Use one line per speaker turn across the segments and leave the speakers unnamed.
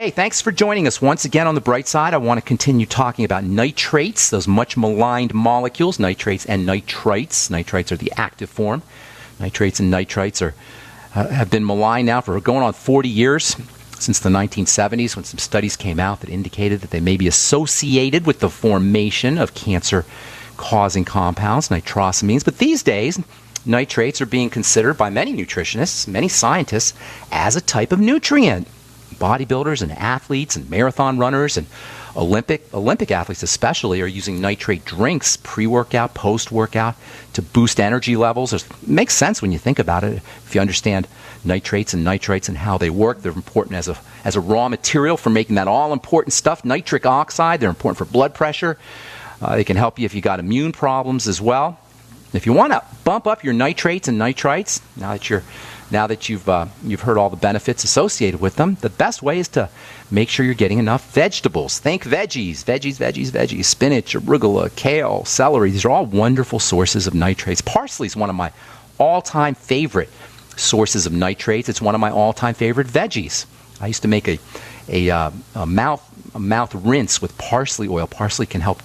Hey, thanks for joining us once again on the bright side. I want to continue talking about nitrates, those much maligned molecules, nitrates and nitrites. Nitrites are the active form. Nitrates and nitrites have been maligned now for going on 40 years, since the 1970s, when some studies came out that indicated that they may be associated with the formation of cancer-causing compounds, nitrosamines. But these days, nitrates are being considered by many nutritionists, many scientists, as a type of nutrient. Bodybuilders and athletes and marathon runners and Olympic athletes especially are using nitrate drinks pre-workout, post-workout to boost energy levels. It makes sense when you think about it. If you understand nitrates and nitrites and how they work, they're important as a raw material for making that all-important stuff, nitric oxide. They're important for blood pressure. They can help you if you got immune problems as well. If you want to bump up your nitrates and nitrites, now that you've heard all the benefits associated with them, the best way is to make sure you're getting enough vegetables. Think veggies, spinach, arugula, kale, celery. These are all wonderful sources of nitrates. Parsley is one of my all-time favorite sources of nitrates. It's one of my all-time favorite veggies. I used to make a mouth rinse with parsley oil. Parsley can help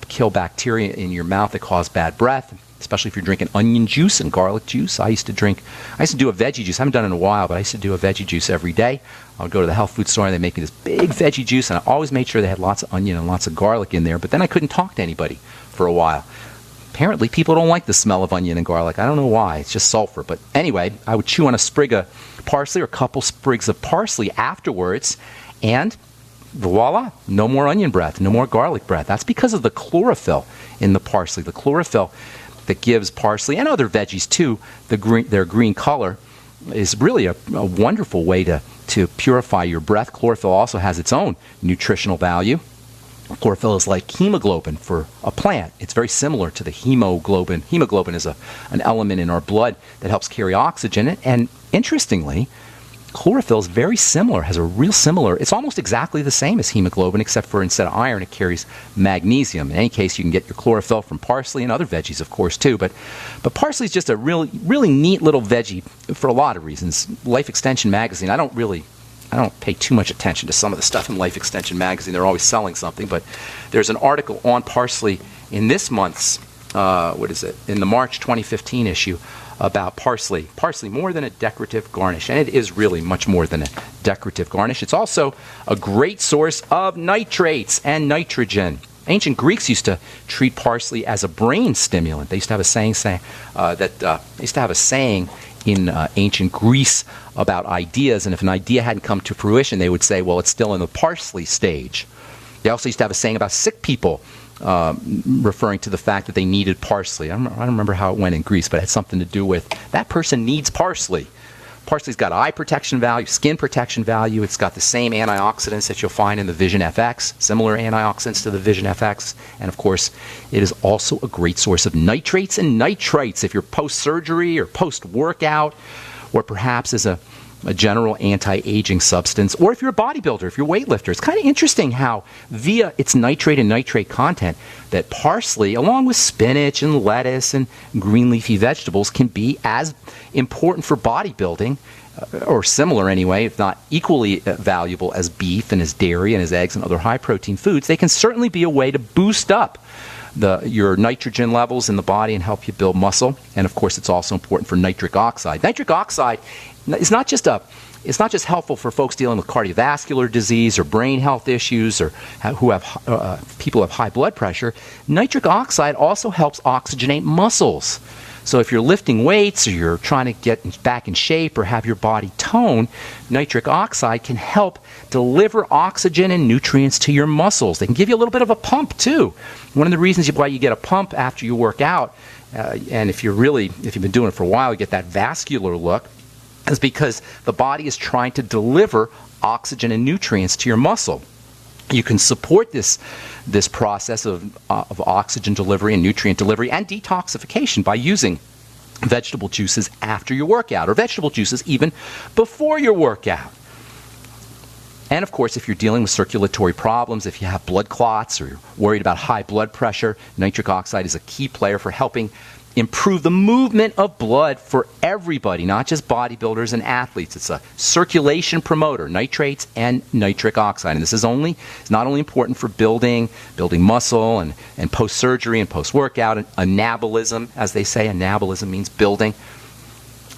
kill bacteria in your mouth that cause bad breath, especially if you're drinking onion juice and garlic juice. I used to do a veggie juice. I haven't done it in a while, but I used to do a veggie juice every day. I would go to the health food store and they make me this big veggie juice, and I always made sure they had lots of onion and lots of garlic in there, but then I couldn't talk to anybody for a while. Apparently, people don't like the smell of onion and garlic. I don't know why. It's just sulfur. But anyway, I would chew on a sprig of parsley or a couple sprigs of parsley afterwards, and voila, no more onion breath, no more garlic breath. That's because of the chlorophyll in the parsley. The chlorophyll that gives parsley and other veggies too their green color is really a wonderful way to purify your breath. Chlorophyll also has its own nutritional value. Chlorophyll is like hemoglobin for a plant. It's very similar to the hemoglobin. Hemoglobin is an element in our blood that helps carry oxygen. And interestingly, chlorophyll is very similar, it's almost exactly the same as hemoglobin, except for instead of iron, it carries magnesium. In any case, you can get your chlorophyll from parsley and other veggies, of course, too. But parsley is just a really neat little veggie for a lot of reasons. Life Extension magazine, I don't pay too much attention to some of the stuff in Life Extension magazine. They're always selling something, but there's an article on parsley in this month's, in the March 2015 issue about parsley. Parsley, more than a decorative garnish, and it is really much more than a decorative garnish. It's also a great source of nitrates and nitrogen. Ancient Greeks used to treat parsley as a brain stimulant. They used to have a saying in ancient Greece about ideas, and if an idea hadn't come to fruition, they would say, well, it's still in the parsley stage. They also used to have a saying about sick people, referring to the fact that they needed parsley. I don't remember how it went in Greece, but it had something to do with that person needs parsley. Parsley's got eye protection value, skin protection value. It's got the same antioxidants that you'll find in the Vision FX, similar antioxidants to the Vision FX. And of course, it is also a great source of nitrates and nitrites if you're post-surgery or post-workout, or perhaps as a general anti-aging substance, or if you're a bodybuilder, if you're a weightlifter. It's kind of interesting how, via its nitrate and nitrate content, that parsley, along with spinach and lettuce and green leafy vegetables, can be as important for bodybuilding, or similar anyway, if not equally valuable as beef and as dairy and as eggs and other high-protein foods. They can certainly be a way to boost up your nitrogen levels in the body and help you build muscle. And of course, it's also important for nitric oxide. Nitric oxide is not just helpful for folks dealing with cardiovascular disease or brain health issues, or people who have high blood pressure. Nitric oxide also helps oxygenate muscles. So if you're lifting weights or you're trying to get back in shape or have your body tone, nitric oxide can help deliver oxygen and nutrients to your muscles. They can give you a little bit of a pump too. One of the reasons why you get a pump after you work out, and if you've been doing it for a while, you get that vascular look, is because the body is trying to deliver oxygen and nutrients to your muscle. You can support this process of oxygen delivery and nutrient delivery and detoxification by using vegetable juices after your workout, or vegetable juices even before your workout. And of course, if you're dealing with circulatory problems, if you have blood clots or you're worried about high blood pressure, nitric oxide is a key player for helping improve the movement of blood for everybody, not just bodybuilders and athletes. It's a circulation promoter, nitrates and nitric oxide. And this is not only important for building muscle and post-surgery and post-workout, and anabolism, as they say. Anabolism means building.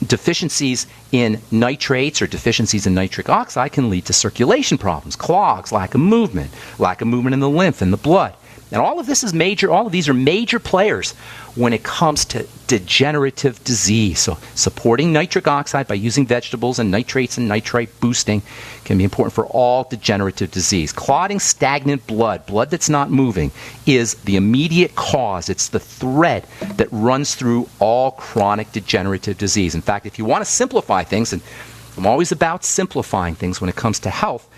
Deficiencies in nitrates or deficiencies in nitric oxide can lead to circulation problems, clogs, lack of movement in the lymph and the blood. And all of these are major players when it comes to degenerative disease. So supporting nitric oxide by using vegetables and nitrates and nitrite boosting can be important for all degenerative disease. Clotting stagnant blood that's not moving, is the immediate cause. It's the thread that runs through all chronic degenerative disease. In fact, if you want to simplify things, and I'm always about simplifying things when it comes to health,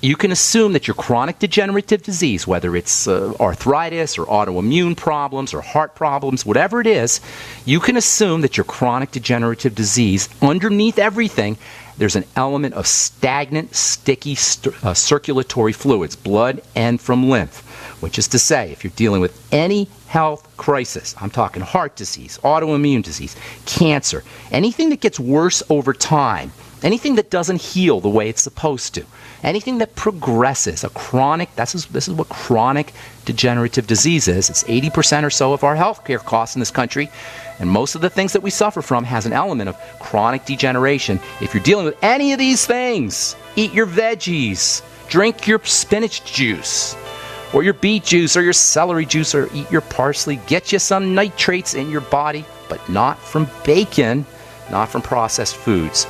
you can assume that your chronic degenerative disease, whether it's arthritis or autoimmune problems or heart problems, whatever it is, you can assume that your chronic degenerative disease, underneath everything, there's an element of stagnant, sticky circulatory fluids, blood and from lymph. Which is to say, if you're dealing with any health crisis, I'm talking heart disease, autoimmune disease, cancer, anything that gets worse over time, anything that doesn't heal the way it's supposed to, anything that progresses, this is what chronic degenerative disease is. It's 80% or so of our healthcare costs in this country, and most of the things that we suffer from has an element of chronic degeneration. If you're dealing with any of these things, eat your veggies, drink your spinach juice, or your beet juice, or your celery juice, or eat your parsley. Get you some nitrates in your body, but not from bacon, not from processed foods.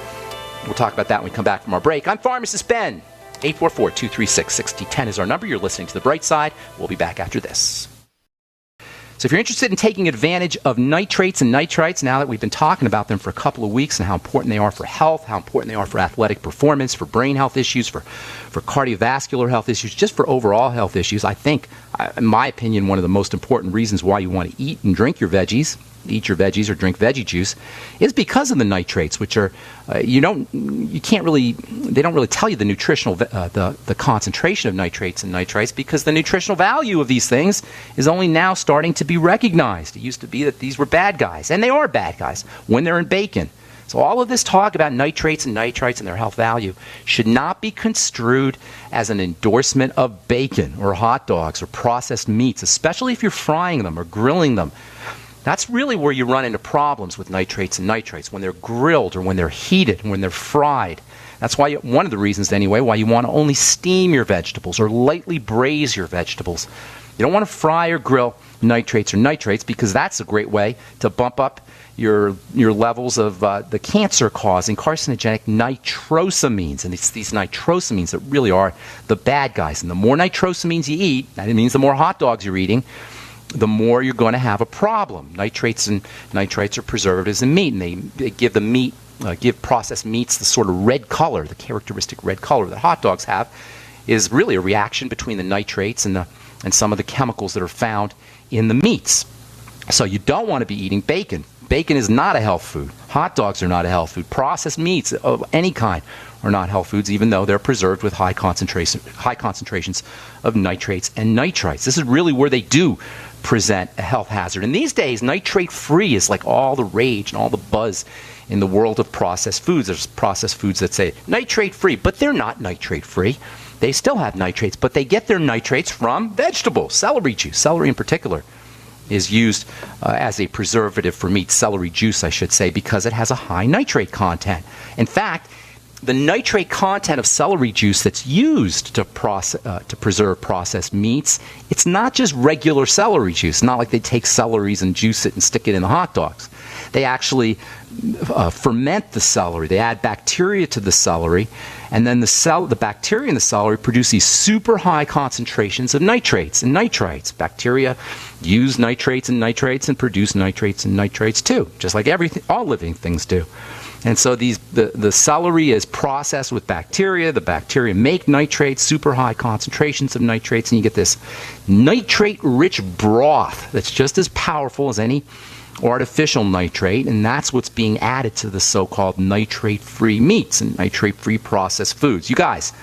We'll talk about that when we come back from our break. I'm Pharmacist Ben. 844-236-6010 is our number. You're listening to The Bright Side. We'll be back after this. So if you're interested in taking advantage of nitrates and nitrites, now that we've been talking about them for a couple of weeks and how important they are for health, how important they are for athletic performance, for brain health issues, for cardiovascular health issues, just for overall health issues, I think, in my opinion, one of the most important reasons why you want to eat and drink your veggies, eat your veggies or drink veggie juice, is because of the nitrates, which are they don't really tell you the nutritional the concentration of nitrates and nitrites, because the nutritional value of these things is only now starting to be recognized. It used to be that these were bad guys, and they are bad guys when they're in bacon. So all of this talk about nitrates and nitrites and their health value should not be construed as an endorsement of bacon or hot dogs or processed meats, especially if you're frying them or grilling them. That's really where you run into problems with nitrates and nitrites, when they're grilled or when they're heated, when they're fried. That's why one of the reasons, anyway, why you want to only steam your vegetables or lightly braise your vegetables. You don't want to fry or grill nitrates or nitrates, because that's a great way to bump up your levels of the cancer-causing carcinogenic nitrosamines. And it's these nitrosamines that really are the bad guys. And the more nitrosamines you eat, that means the more hot dogs you're eating, the more you're going to have a problem. Nitrates and nitrites are preservatives in meat, and they give the meat, give processed meats the sort of red color, the characteristic red color that hot dogs have, is really a reaction between the nitrates and some of the chemicals that are found in the meats. So you don't want to be eating bacon. Bacon is not a health food. Hot dogs are not a health food. Processed meats of any kind are not health foods, even though they're preserved with high concentrations of nitrates and nitrites. This is really where they do present a health hazard. And these days, nitrate-free is like all the rage and all the buzz in the world of processed foods. There's processed foods that say nitrate-free, but they're not nitrate-free. They still have nitrates, but they get their nitrates from vegetables, celery juice. Celery in particular is used as a preservative for meat, celery juice, I should say, because it has a high nitrate content. In fact, the nitrate content of celery juice that's used to preserve processed meats, it's not just regular celery juice. Not like they take celeries and juice it and stick it in the hot dogs. They actually ferment the celery. They add bacteria to the celery, and then the bacteria in the celery produce these super high concentrations of nitrates and nitrites. Bacteria use nitrates and produce nitrates and nitrites too, just like all living things do. And so the celery is processed with bacteria. The bacteria make nitrates, super high concentrations of nitrates, and you get this nitrate-rich broth that's just as powerful as any artificial nitrate, and that's what's being added to the so-called nitrate-free meats and nitrate-free processed foods. You guys,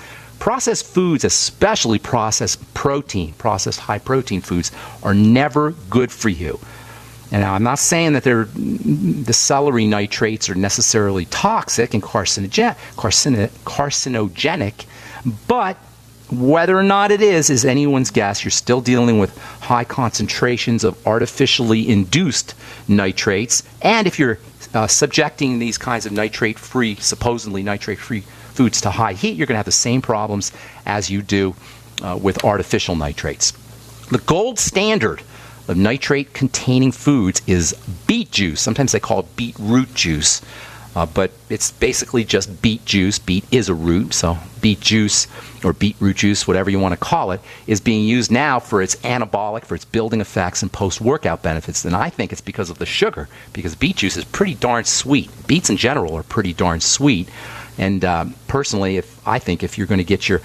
processed foods, especially processed high-protein foods, are never good for you. And now I'm not saying that the celery nitrates are necessarily toxic and carcinogenic, but whether or not it is anyone's guess. You're still dealing with high concentrations of artificially induced nitrates. And if you're subjecting these kinds of supposedly nitrate-free foods to high heat, you're going to have the same problems as you do with artificial nitrates. The gold standard of nitrate-containing foods is beet juice. Sometimes they call it beetroot juice. But it's basically just beet juice. Beet is a root, so beet juice or beetroot juice, whatever you want to call it, is being used now for its anabolic, for its building effects and post-workout benefits. And I think it's because of the sugar, because beet juice is pretty darn sweet. Beets in general are pretty darn sweet. And personally, I think if you're going to get your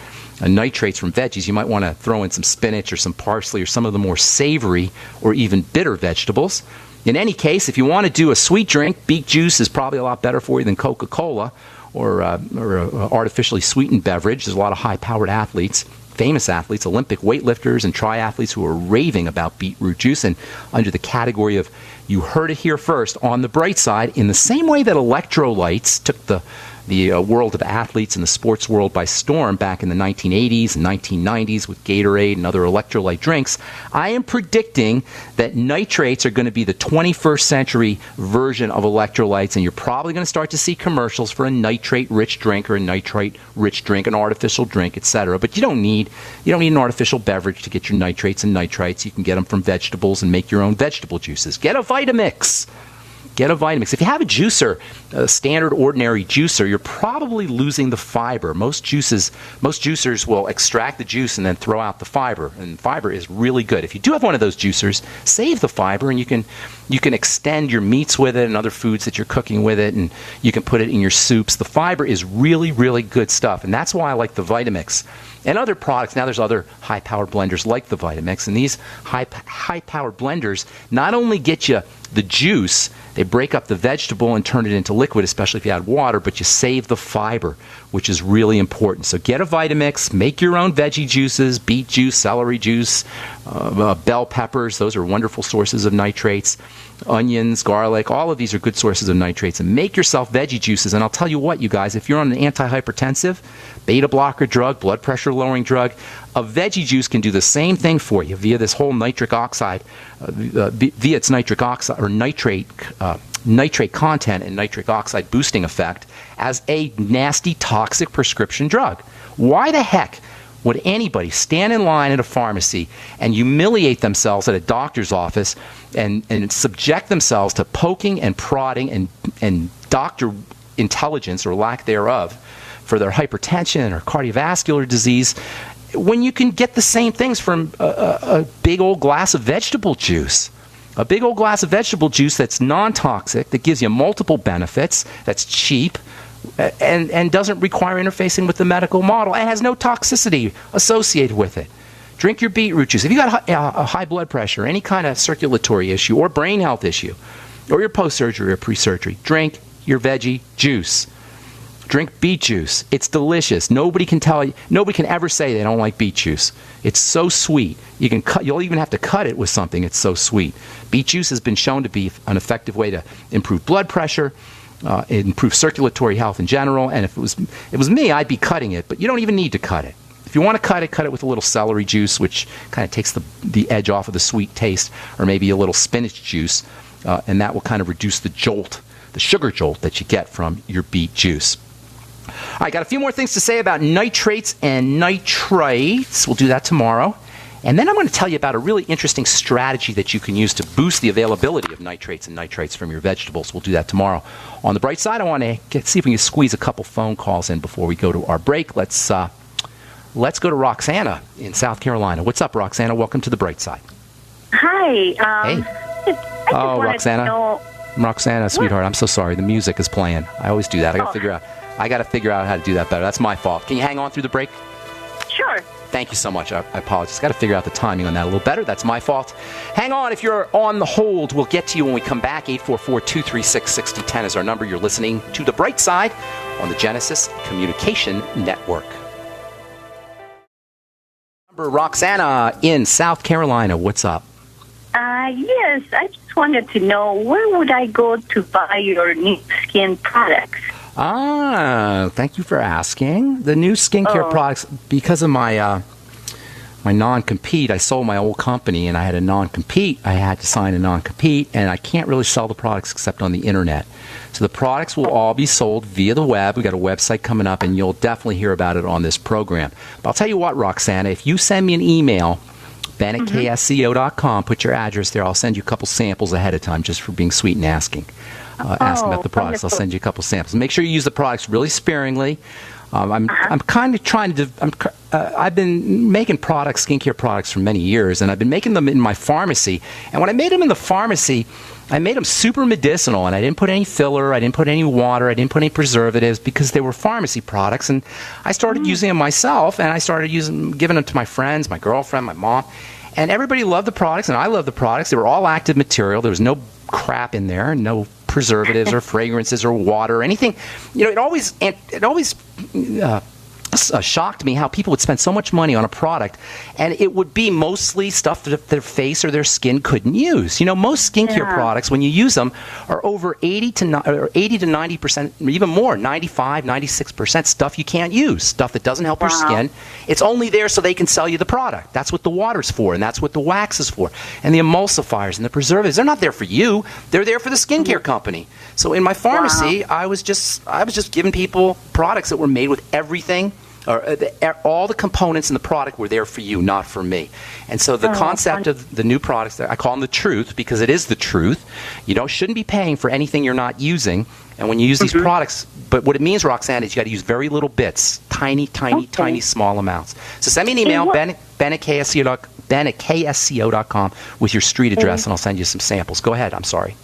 nitrates from veggies, you might want to throw in some spinach or some parsley or some of the more savory or even bitter vegetables. In any case, if you want to do a sweet drink, beet juice is probably a lot better for you than Coca-Cola or an artificially sweetened beverage. There's a lot of high-powered athletes, famous athletes, Olympic weightlifters and triathletes who are raving about beetroot juice. And under the category of, you heard it here first, on the bright side, in the same way that electrolytes took the world of athletes and the sports world by storm back in the 1980s and 1990s with Gatorade and other electrolyte drinks, I am predicting that nitrates are going to be the 21st century version of electrolytes, and you're probably going to start to see commercials for a nitrate-rich drink or a nitrate-rich drink, an artificial drink, etc. But you don't need an artificial beverage to get your nitrates and nitrites. You can get them from vegetables and make your own vegetable juices. Get a Vitamix. Get a Vitamix. If you have a juicer, a standard ordinary juicer, you're probably losing the fiber. Most juicers will extract the juice and then throw out the fiber, and fiber is really good. If you do have one of those juicers, save the fiber, and you can extend your meats with it and other foods that you're cooking with it, and you can put it in your soups. The fiber is really, really good stuff, and that's why I like the Vitamix. And other products, now there's other high-powered blenders like the Vitamix, and these high-powered blenders not only get you the juice, they break up the vegetable and turn it into liquid, especially if you add water, but you save the fiber, which is really important. So get a Vitamix, make your own veggie juices, beet juice, celery juice, bell peppers. Those are wonderful sources of nitrates. Onions, garlic, all of these are good sources of nitrates. And make yourself veggie juices. And I'll tell you what, you guys, if you're on an antihypertensive, beta blocker drug, blood pressure lowering drug, a veggie juice can do the same thing for you via this whole nitric oxide, via its nitric oxide or nitrate content and nitric oxide boosting effect as a nasty toxic prescription drug. Why the heck would anybody stand in line at a pharmacy and humiliate themselves at a doctor's office and subject themselves to poking and prodding and doctor intelligence or lack thereof for their hypertension or cardiovascular disease when you can get the same things from a big old glass of vegetable juice? A big old glass of vegetable juice that's non-toxic, that gives you multiple benefits, that's cheap, and doesn't require interfacing with the medical model, and has no toxicity associated with it. Drink your beetroot juice. If you got a high blood pressure, any kind of circulatory issue or brain health issue, or your post-surgery or pre-surgery, drink your veggie juice. Drink beet juice. It's delicious. Nobody can ever say they don't like beet juice. It's so sweet. You'll even have to cut it with something. It's so sweet. Beet juice has been shown to be an effective way to improve blood pressure, improve circulatory health in general. And if it was me, I'd be cutting it. But you don't even need to cut it. If you want to cut it with a little celery juice, which kind of takes the edge off of the sweet taste, or maybe a little spinach juice, and that will kind of reduce the sugar jolt that you get from your beet juice. All right, got a few more things to say about nitrates and nitrites. We'll do that tomorrow. And then I'm going to tell you about a really interesting strategy that you can use to boost the availability of nitrates and nitrites from your vegetables. We'll do that tomorrow. On the bright side, I want to see if we can squeeze a couple phone calls in before we go to our break. Let's go to Roxana in South Carolina. What's up, Roxana? Welcome to the bright side.
Hi.
Hey. Oh, Roxana. Roxana, sweetheart, I'm so sorry. The music is playing. I always do that. I got to figure out how to do that better. That's my fault. Can you hang on through the break?
Sure.
Thank you so much. I apologize. Got to figure out the timing on that a little better. That's my fault. Hang on. If you're on the hold, we'll get to you when we come back. 844-236-6010 is our number. You're listening to The Bright Side on the Genesis Communication Network. Roxana in South Carolina. What's up?
Yes, I just wanted to know, where would I go to buy your new skin products?
Thank you for asking. The new skincare products, because of my my non-compete, I sold my old company, and I had a non-compete. I had to sign a non-compete, and I can't really sell the products except on the internet. So the products will all be sold via the web. We've got a website coming up, and you'll definitely hear about it on this program. But I'll tell you what, Roxana, if you send me an email, ben@ksco.com, put your address there. I'll send you a couple samples ahead of time just for being sweet and asking about the products.
Wonderful.
I'll send you a couple samples. Make sure you use the products really sparingly. I'm kind of trying to. I've been making products, skincare products, for many years, and I've been making them in my pharmacy. And when I made them in the pharmacy, I made them super medicinal, and I didn't put any filler, I didn't put any water, I didn't put any preservatives because they were pharmacy products. And I started using them myself, and I started giving them to my friends, my girlfriend, my mom, and everybody loved the products, and I loved the products. They were all active material. There was no crap in there, no preservatives or fragrances or water or anything. It always shocked me how people would spend so much money on a product, and it would be mostly stuff that their face or their skin couldn't use. Most skincare products, when you use them, are over 80 to 90%, even more, 95, 96% stuff you can't use, stuff that doesn't help your skin. It's only there so they can sell you the product. That's what the water's for, and that's what the wax is for, and the emulsifiers and the preservatives. They're not there for you. They're there for the skincare company. So in my pharmacy, I was just giving people products that were made with everything. All the components in the product were there for you, not for me. And so the concept of the new products, I call them the truth because it is the truth. You shouldn't be paying for anything you're not using. And when you use these products, but what it means, Roxanne, is you got to use very little bits, tiny, small amounts. So send me an email, ben@ksco.com with your street address, and I'll send you some samples. Go ahead. I'm sorry.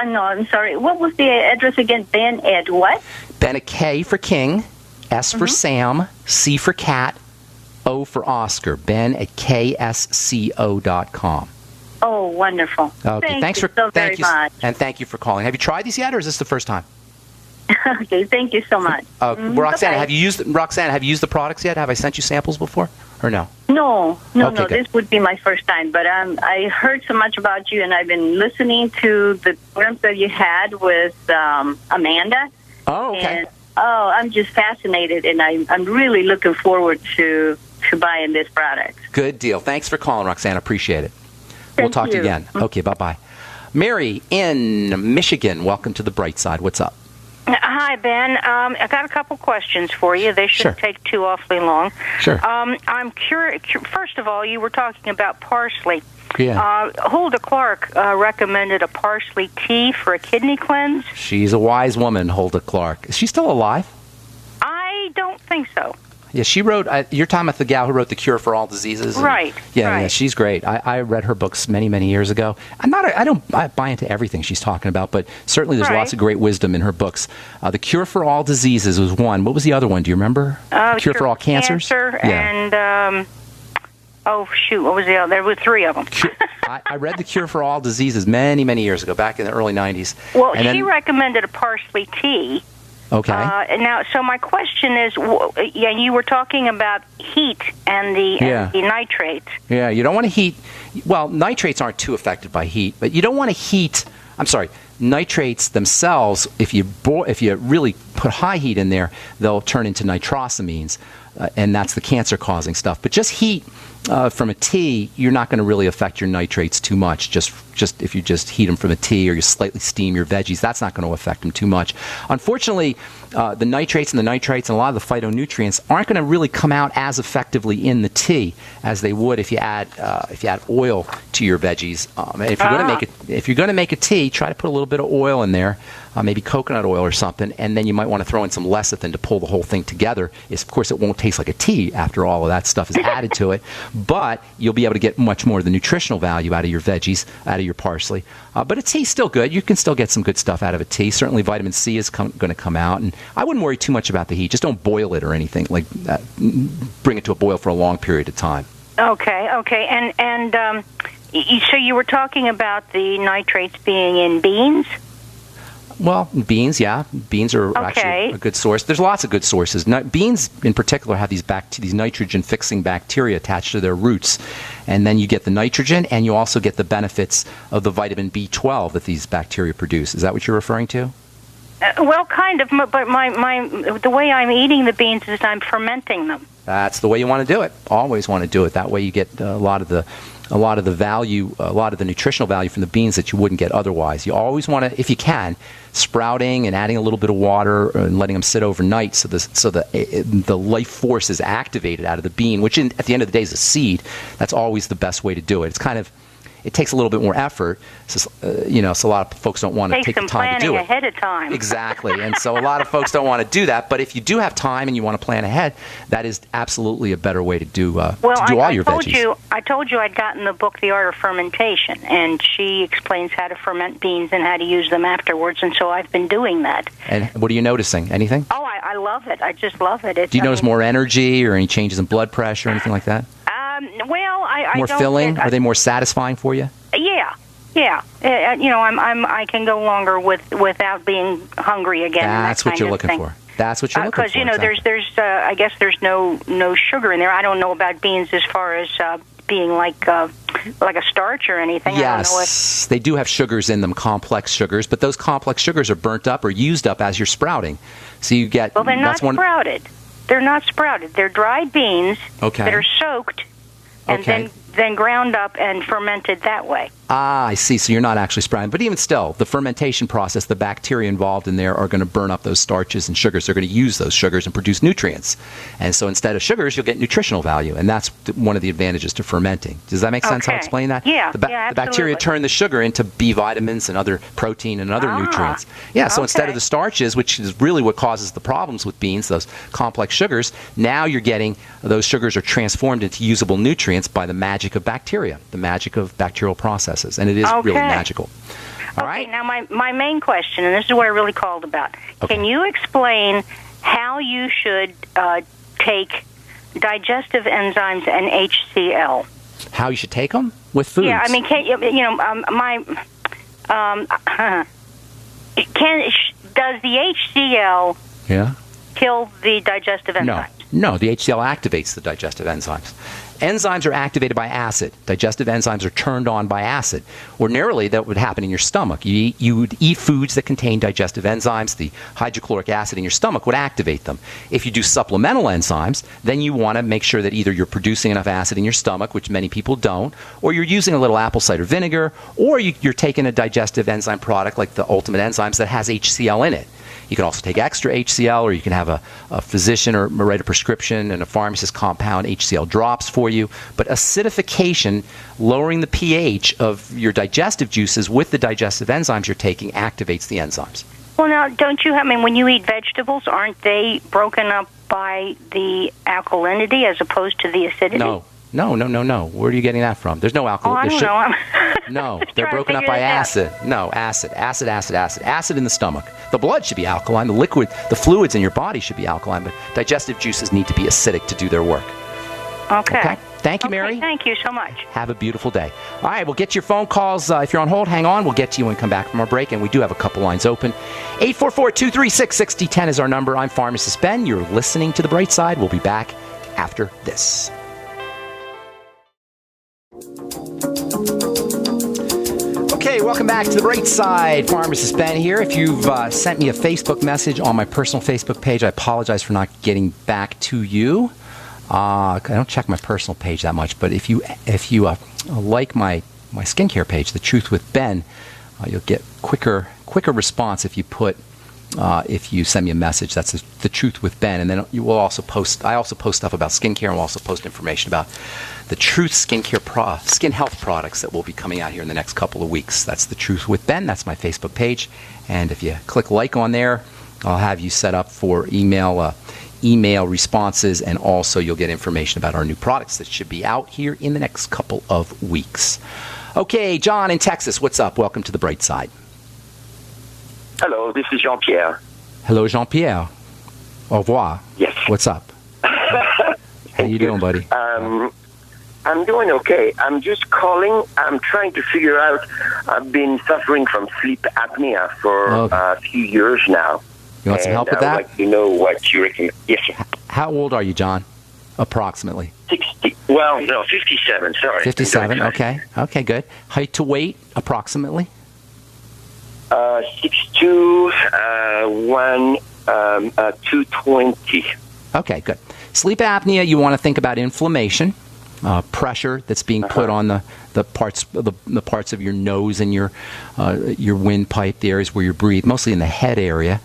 No, I'm sorry. What was the address again? Ben at what?
Ben at K for King, S for Sam, C for Cat, O for Oscar. Ben at ksco.com.
Oh, wonderful.
Okay,
Thank you so very much.
And thank you for calling. Have you tried these yet, or is this the first time?
Okay, thank you so much.
Roxanne, have you used the products yet? Have I sent you samples before, or no?
No.
Good.
This would be my first time. But I heard so much about you, and I've been listening to the programs that you had with Amanda.
Oh, okay.
And, I'm just fascinated, and I'm really looking forward to buying this product.
Good deal. Thanks for calling, Roxanne. Appreciate it. We'll talk to you again. Okay, bye-bye. Mary in Michigan, welcome to the bright side. What's up?
Hi, Ben. I got a couple questions for you. They shouldn't take too awfully long.
Sure.
I'm curious. First of all, you were talking about parsley.
Yeah.
Hulda Clark recommended a parsley tea for a kidney cleanse.
She's a wise woman, Hulda Clark. Is she still alive?
I don't think so.
Yeah, she wrote. You're talking about the gal who wrote The Cure for All Diseases,
right?
Yeah, she's great. I read her books many years ago. I don't buy into everything she's talking about, but certainly there's lots of great wisdom in her books. The Cure for All Diseases was one. What was the other one? Do you remember? Cure for All Cancers.
And what was the other? There were three of them.
I read The Cure for All Diseases many years ago, back in the early 90s.
Well, she recommended a parsley tea.
Okay.
Now, so my question is, you were talking about heat and the nitrates.
Yeah, you don't want to heat. Well, nitrates aren't too affected by heat, but you don't want to heat. I'm sorry, nitrates themselves. If you really put high heat in there, they'll turn into nitrosamines, and that's the cancer-causing stuff. But just heat from a tea, you're not going to really affect your nitrates too much. Just if you just heat them from a tea, or you slightly steam your veggies, that's not going to affect them too much. Unfortunately, the nitrates and the nitrites and a lot of the phytonutrients aren't going to really come out as effectively in the tea as they would if you add oil to your veggies. If you're going to make a tea, try to put a little bit of oil in there, maybe coconut oil or something, and then you might want to throw in some lecithin to pull the whole thing together. Of course, it won't taste like a tea after all of that stuff is added to it, but you'll be able to get much more of the nutritional value out of your veggies, out of your parsley. But a tea's still good. You can still get some good stuff out of a tea. Certainly vitamin C is going to come out, and I wouldn't worry too much about the heat. Just don't boil it or anything. Like bring it to a boil for a long period of time.
Okay. And so you were talking about the nitrates being in beans?
Well, beans, yeah. Beans are actually a good source. There's lots of good sources. Beans, in particular, have these nitrogen-fixing bacteria attached to their roots. And then you get the nitrogen, and you also get the benefits of the vitamin B12 that these bacteria produce. Is that what you're referring to?
Well, kind of, but the way I'm eating the beans is I'm fermenting them.
That's the way you want to do it. Always want to do it. That way you get a lot of the value, a lot of the nutritional value from the beans that you wouldn't get otherwise. You always want to, if you can, sprouting and adding a little bit of water and letting them sit overnight so the life force is activated out of the bean, which at the end of the day is a seed. That's always the best way to do it. It takes a little bit more effort, so a lot of folks don't want to take the time to do it.
Takes some planning ahead of time.
Exactly, and so a lot of folks don't want to do that. But if you do have time and you want to plan ahead, that is absolutely a better way to do all your veggies.
I told you I'd gotten the book, The Art of Fermentation, and she explains how to ferment beans and how to use them afterwards, and so I've been doing that.
And what are you noticing? Anything?
Oh, I love it. I just love it.
Do you notice more energy or any changes in blood pressure or anything like that?
Well, I
more
don't
filling? Are they more satisfying for you?
Yeah. I can go longer without being hungry again.
That's what you're looking for. That's what you're looking for.
Because there's I guess there's no sugar in there. I don't know about beans as far as being like a starch or anything.
Yes, they do have sugars in them, complex sugars, but those complex sugars are burnt up or used up as you're sprouting. So you get
they're not sprouted. They're not sprouted. They're dried beans that are soaked and then ground up and fermented that way.
Ah, I see. So you're not actually sprouting. But even still, the fermentation process, the bacteria involved in there are going to burn up those starches and sugars. They're going to use those sugars and produce nutrients. And so instead of sugars, you'll get nutritional value. And that's one of the advantages to fermenting. Does that make sense how I explain that?
Yeah,
the bacteria turn the sugar into B vitamins and other protein and other nutrients. Yeah, so instead of the starches, which is really what causes the problems with beans, those complex sugars, now you're getting those sugars are transformed into usable nutrients by the magic of bacteria, the magic of bacterial processes. And it is really magical. All right?
Now, my main question, and this is what I really called about.
Okay.
Can you explain how you should take digestive enzymes and HCl?
How you should take them? With foods?
Yeah, I mean, does the HCl kill the digestive enzymes?
No, the HCl activates the digestive enzymes. Enzymes are activated by acid. Digestive enzymes are turned on by acid. Ordinarily, that would happen in your stomach. You would eat foods that contain digestive enzymes. The hydrochloric acid in your stomach would activate them. If you do supplemental enzymes, then you want to make sure that either you're producing enough acid in your stomach, which many people don't, or you're using a little apple cider vinegar, or you're taking a digestive enzyme product like the Ultimate Enzymes that has HCl in it. You can also take extra HCl, or you can have a physician or write a prescription and a pharmacist compound HCl drops for you. But acidification, lowering the pH of your digestive juices with the digestive enzymes you're taking, activates the enzymes.
Well, now, when you eat vegetables, aren't they broken up by the alkalinity as opposed to the acidity?
No. Where are you getting that from? There's no alcohol.
Oh, I don't know.
No, they're broken up by acid. No, acid in the stomach. The blood should be alkaline. The fluids in your body should be alkaline, but digestive juices need to be acidic to do their work.
Okay.
Thank you, Mary.
Thank you so much.
Have a beautiful day. All right, we'll get to your phone calls. If you're on hold, hang on. We'll get to you when we come back from our break, and we do have a couple lines open. 844-236-6010 is our number. I'm Pharmacist Ben. You're listening to The Bright Side. We'll be back after this. Okay, welcome back to The Bright Side. Pharmacist Ben here. If you've sent me a Facebook message on my personal Facebook page, I apologize for not getting back to you. I don't check my personal page that much, but if you like my skincare page, The Truth with Ben, you'll get quicker response if you send me a message. That's The Truth with Ben, and then you will also post. I also post stuff about skincare, and we'll also post information about the Truth skin health products that will be coming out here in the next couple of weeks. That's The Truth with Ben. That's my Facebook page, and if you click like on there, I'll have you set up for email responses, and also you'll get information about our new products that should be out here in the next couple of weeks. Okay, John in Texas, what's up? Welcome to The Bright Side.
Hello, this is Jean-Pierre.
Hello, Jean-Pierre. Au revoir.
Yes.
What's up? How you doing, buddy?
I'm doing okay. I'm just calling. I'm trying to figure out. I've been suffering from sleep apnea for a few years now.
You want some help with that?
I would like to know what you recommend. Yes, sir.
How old are you, John? Approximately.
60. Well, no, 57. Sorry.
57. Okay. Okay, good. Height to weight, approximately.
6'2", 220.
Okay, good. Sleep apnea, you want to think about inflammation, pressure that's being put on the parts of your nose and your windpipe, the areas where you breathe, mostly in the head area.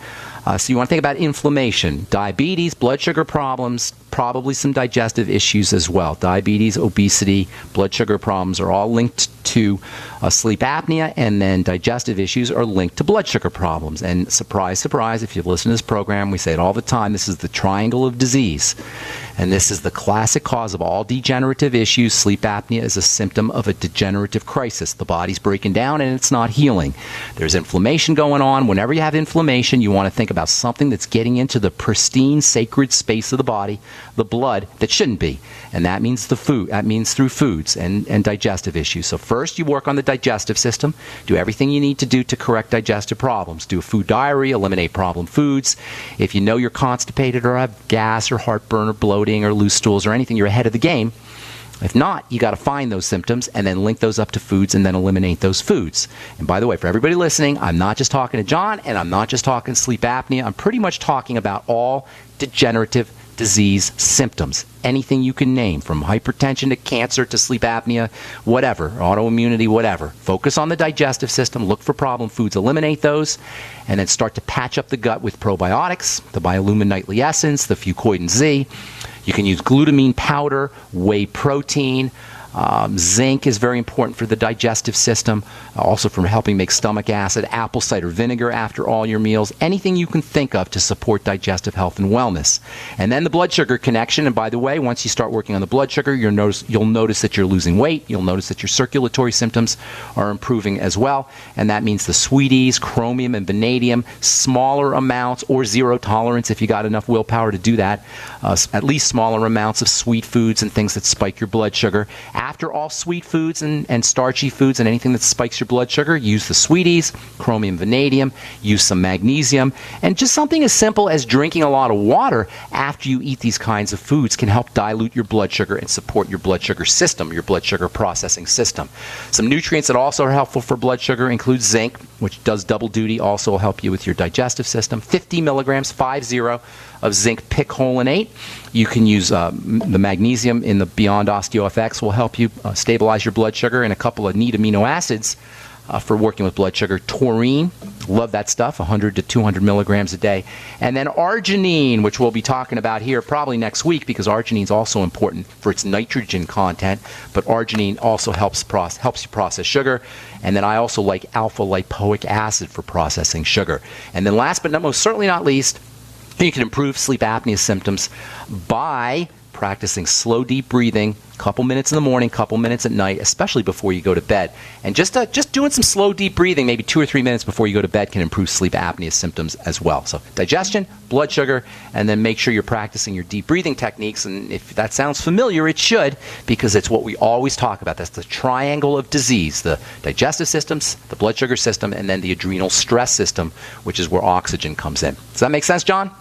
So you want to think about inflammation, diabetes, blood sugar problems, probably some digestive issues as well. Diabetes, obesity, blood sugar problems are all linked to sleep apnea, and then digestive issues are linked to blood sugar problems. And surprise, surprise, if you've listened to this program, we say it all the time, this is the triangle of disease. And this is the classic cause of all degenerative issues. Sleep apnea is a symptom of a degenerative crisis. The body's breaking down and it's not healing. There's inflammation going on. Whenever you have inflammation, you want to think about something that's getting into the pristine, sacred space of the body, the blood, that shouldn't be. And that means the food. That means through foods and digestive issues. So first you work on the digestive system. Do everything you need to do to correct digestive problems. Do a food diary, eliminate problem foods. If you know you're constipated or have gas or heartburn or bloating or loose stools or anything, you're ahead of the game. If not, you got to find those symptoms and then link those up to foods and then eliminate those foods. And by the way, for everybody listening, I'm not just talking to John and I'm not just talking sleep apnea. I'm pretty much talking about all degenerative disease symptoms. Anything you can name, from hypertension to cancer to sleep apnea, whatever, autoimmunity, whatever. Focus on the digestive system, look for problem foods, eliminate those, and then start to patch up the gut with probiotics, the Biolumin Nightly Essence, the Fucoidan Z. You can use glutamine powder, whey protein. Zinc is very important for the digestive system, also from helping make stomach acid, apple cider vinegar after all your meals, anything you can think of to support digestive health and wellness. And then the blood sugar connection, and by the way, once you start working on the blood sugar, you'll notice that you're losing weight, you'll notice that your circulatory symptoms are improving as well, and that means the sweeties, chromium and vanadium, smaller amounts or zero tolerance if you got enough willpower to do that, at least smaller amounts of sweet foods and things that spike your blood sugar. After all sweet foods and starchy foods and anything that spikes your blood sugar, use the sweeties, chromium, vanadium, use some magnesium, and just something as simple as drinking a lot of water after you eat these kinds of foods can help dilute your blood sugar and support your blood sugar system, your blood sugar processing system. Some nutrients that also are helpful for blood sugar include zinc, which does double duty, also will help you with your digestive system. 50 milligrams, 50, of zinc picolinate. You can use the magnesium in the Beyond OsteoFX will help you stabilize your blood sugar, and a couple of neat amino acids for working with blood sugar. Taurine, love that stuff, 100 to 200 milligrams a day. And then arginine, which we'll be talking about here probably next week, because arginine is also important for its nitrogen content, but arginine also helps you process sugar. And then I also like alpha lipoic acid for processing sugar. And then last but most certainly not least, you can improve sleep apnea symptoms by practicing slow, deep breathing, couple minutes in the morning, couple minutes at night, especially before you go to bed. And just doing some slow, deep breathing, maybe 2 or 3 minutes before you go to bed, can improve sleep apnea symptoms as well. So digestion, blood sugar, and then make sure you're practicing your deep breathing techniques. And if that sounds familiar, it should, because it's what we always talk about. That's the triangle of disease: the digestive systems, the blood sugar system, and then the adrenal stress system, which is where oxygen comes in. Does that make sense, John?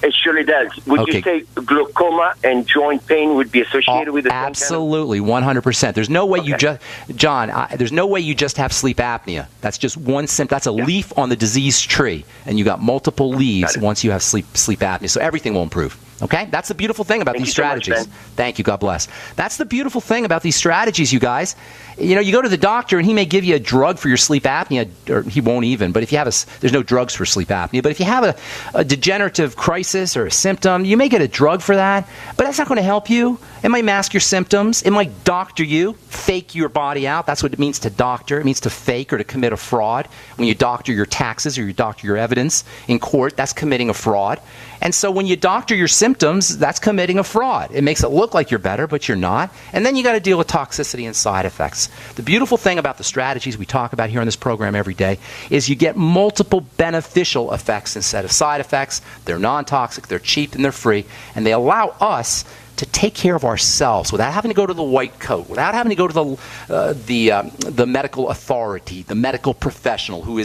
It surely does. Would you say glaucoma and joint pain would be associated with the same
absolutely, 100%. There's no way you just, John, there's no way you just have sleep apnea. That's just one symptom. That's a leaf on the disease tree, and you got multiple leaves once you have sleep apnea. So everything will improve. Okay? That's the beautiful thing about these strategies.
So much,
Thank you. God bless. That's the beautiful thing about these strategies, you guys. You know, you go to the doctor and he may give you a drug for your sleep apnea, or he won't even, but if you have there's no drugs for sleep apnea, but if you have a degenerative crisis or a symptom, you may get a drug for that, but that's not going to help you. It might mask your symptoms. It might doctor you, fake your body out. That's what it means to doctor. It means to fake or to commit a fraud. When you doctor your taxes or you doctor your evidence in court, that's committing a fraud. And so when you doctor your symptoms, that's committing a fraud. It makes it look like you're better, but you're not. And then you got to deal with toxicity and side effects. The beautiful thing about the strategies we talk about here on this program every day is you get multiple beneficial effects instead of side effects. They're non-toxic, they're cheap, and they're free. And they allow us to take care of ourselves without having to go to the white coat, without having to go to the medical authority, the medical professional who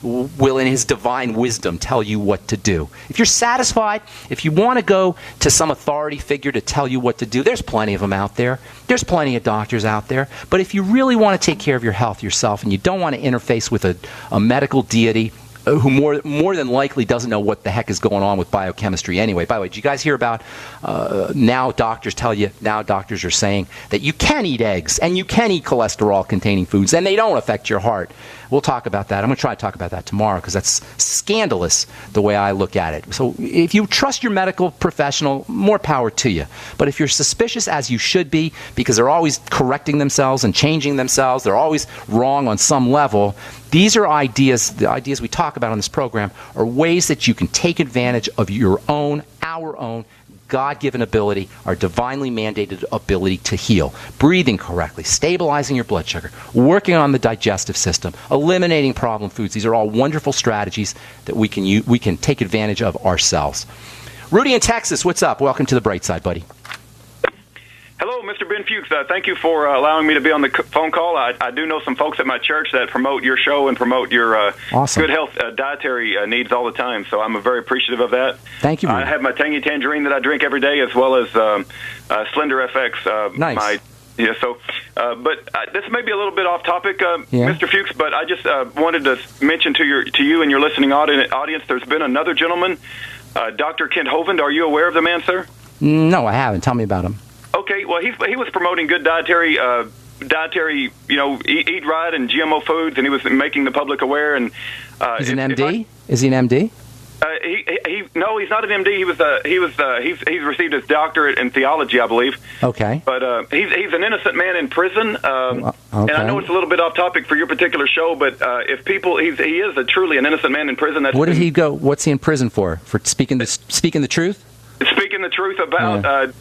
will in his divine wisdom tell you what to do. If you're satisfied, if you want to go to some authority figure to tell you what to do, there's plenty of them out there. There's plenty of doctors out there. But if you really want to take care of your health yourself and you don't want to interface with a medical deity who more than likely doesn't know what the heck is going on with biochemistry anyway. By the way, did you guys hear about now doctors are saying that you can eat eggs and you can eat cholesterol-containing foods and they don't affect your heart. We'll talk about that. I'm going to try to talk about that tomorrow because that's scandalous the way I look at it. So if you trust your medical professional, more power to you. But if you're suspicious, as you should be, because they're always correcting themselves and changing themselves, they're always wrong on some level, these are ideas, the ideas we talk about on this program, are ways that you can take advantage of our own, God-given ability, our divinely mandated ability to heal. Breathing correctly, stabilizing your blood sugar, working on the digestive system, eliminating problem foods. These are all wonderful strategies that we can take advantage of ourselves. Rudy in Texas, what's up? Welcome to the bright side, buddy.
Hello, Mr. Ben Fuchs. Thank you for allowing me to be on the phone call. I do know some folks at my church that promote your show and promote your
awesome.
Good health dietary needs all the time, so I'm very appreciative of that.
Thank you, Rudy.
I have my Tangy Tangerine that I drink every day, as well as Slender FX.
Nice.
But this may be a little bit off topic, Mr. Fuchs, but I just wanted to mention to you and your listening audience, there's been another gentleman, Dr. Kent Hovind. Are you aware of the man, sir?
No, I haven't. Tell me about him.
Okay, well, he was promoting good dietary, eat right and GMO foods, and he was making the public aware. And
he's an MD. Is he an MD?
No, he's not an MD. He's received his doctorate in theology, I believe.
Okay.
But he's an innocent man in prison.
Okay.
And I know it's a little bit off topic for your particular show, but he is truly an innocent man in prison.
What did he go? What's he in prison for? For speaking the truth?
Speaking the truth about the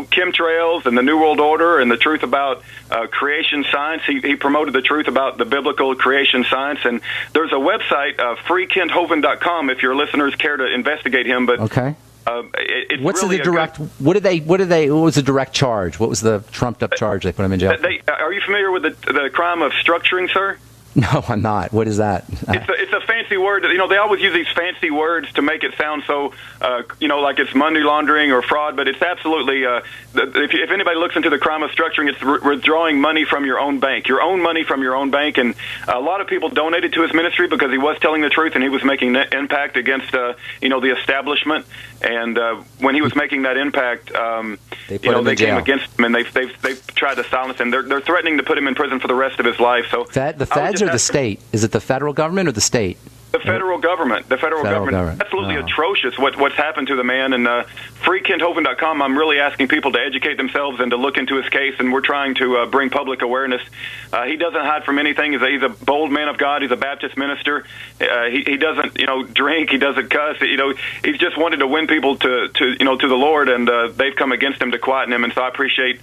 chemtrails and the New World Order and the truth about creation science. He promoted the truth about the biblical creation science. And there's a website, freekenthovind.com, if your listeners care to investigate him. But
okay.
What's really
the direct? What was the direct charge? What was the trumped up charge they put him in jail?
Are you familiar with the crime of structuring, sir?
No, I'm not. What is that?
It's a fancy word. They always use these fancy words to make it sound so, like it's money laundering or fraud. But it's absolutely, if anybody looks into the crime of structuring, it's withdrawing money from your own bank, money from your own bank. And a lot of people donated to his ministry because he was telling the truth and he was making an impact against, the establishment. And when he was making that impact, they came against him and they've tried to silence him. They're threatening to put him in prison for the rest of his life. So
the feds or the state? Is it the federal government or the state?
The federal government. The federal government. Absolutely atrocious what's happened to the man. And freekenthovind.com, I'm really asking people to educate themselves and to look into his case, and we're trying to bring public awareness. He doesn't hide from anything. He's a bold man of God. He's a Baptist minister. He doesn't, drink. He doesn't cuss. He's just wanted to win people to the Lord, and they've come against him to quieten him. And so I appreciate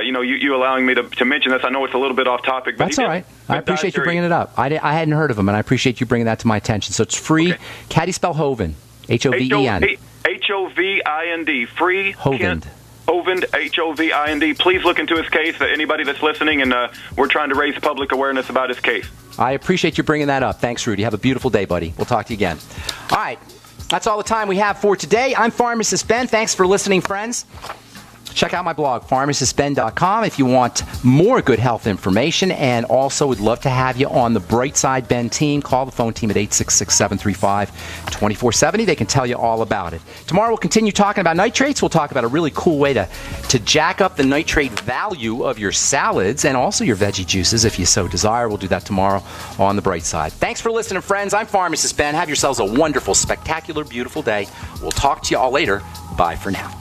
you allowing me to mention this. I know it's a little bit off topic. But
that's all right. I appreciate you bringing it up. I hadn't heard of him, and I appreciate you bringing that to my attention. So it's free. Okay. How do you spell Hovind? Hoven.
Hovind. Free.
Hovind.
Hovind. Hovind. Please look into his case. Anybody that's listening, and we're trying to raise public awareness about his case.
I appreciate you bringing that up. Thanks, Rudy. Have a beautiful day, buddy. We'll talk to you again. All right. That's all the time we have for today. I'm Pharmacist Ben. Thanks for listening, friends. Check out my blog, pharmacistben.com, if you want more good health information, and also would love to have you on the Bright Side Ben team. Call the phone team at 866-735-2470. They can tell you all about it. Tomorrow we'll continue talking about nitrates. We'll talk about a really cool way to jack up the nitrate value of your salads and also your veggie juices if you so desire. We'll do that tomorrow on the Bright Side. Thanks for listening, friends. I'm Pharmacist Ben. Have yourselves a wonderful, spectacular, beautiful day. We'll talk to you all later. Bye for now.